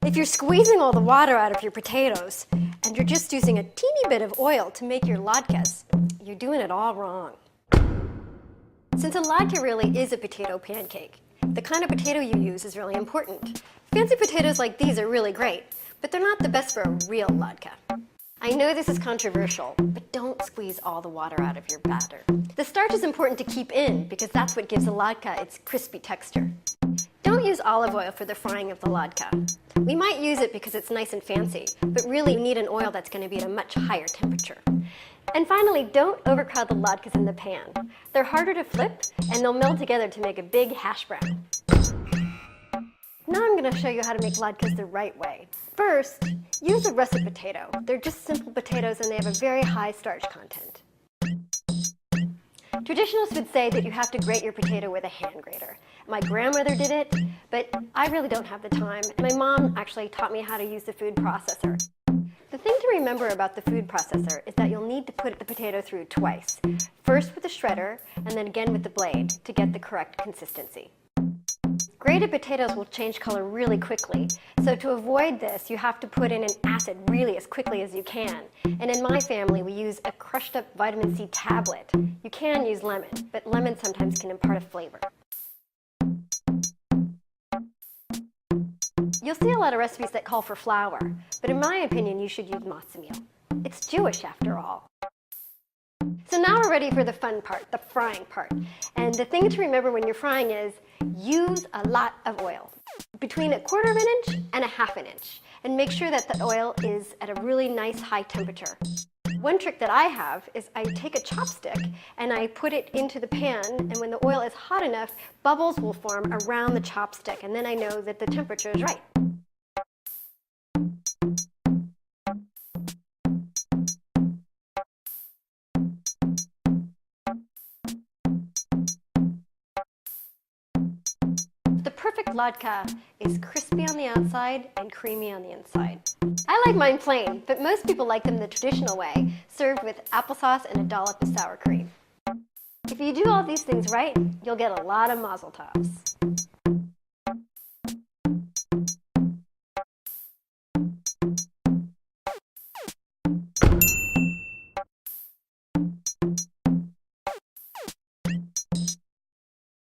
If you're squeezing all the water out of your potatoes and you're just using a teeny bit of oil to make your latkes, you're doing it all wrong. Since a latke really is a potato pancake, the kind of potato you use is really important. Fancy potatoes like these are really great, but they're not the best for a real latke. I know this is controversial, but don't squeeze all the water out of your batter. The starch is important to keep in because that's what gives a latke its crispy texture. Don't use olive oil for the frying of the latke. We might use it because it's nice and fancy, but really you need an oil that's going to be at a much higher temperature. And finally, don't overcrowd the latkes in the pan. They're harder to flip, and they'll meld together to make a big hash brown. Now I'm going to show you how to make latkes the right way. First, use a russet potato. They're just simple potatoes and they have a very high starch content. Traditionalists would say that you have to grate your potato with a hand grater. My grandmother did it, but I really don't have the time. My mom actually taught me how to use the food processor. The thing to remember about the food processor is that you'll need to put the potato through twice. First with the shredder, and then again with the blade to get the correct consistency. Grated potatoes will change color really quickly, so to avoid this, you have to put in an acid really as quickly as you can. And in my family, we use a crushed up vitamin C tablet. You can use lemon, but lemon sometimes can impart a flavor. You'll see a lot of recipes that call for flour, but in my opinion, you should use matzah meal. It's Jewish after all. So now we're ready for the fun part, the frying part. And the thing to remember when you're frying is use a lot of oil, between 1/4 of an inch and 1/2 inch, and make sure that the oil is at a really nice high temperature. One trick that I have is I take a chopstick and I put it into the pan, and when the oil is hot enough, bubbles will form around the chopstick, and then I know that the temperature is right. The perfect latke is crispy on the outside and creamy on the inside. I like mine plain, but most people like them the traditional way, served with applesauce and a dollop of sour cream. If you do all these things right, you'll get a lot of mazel tovs.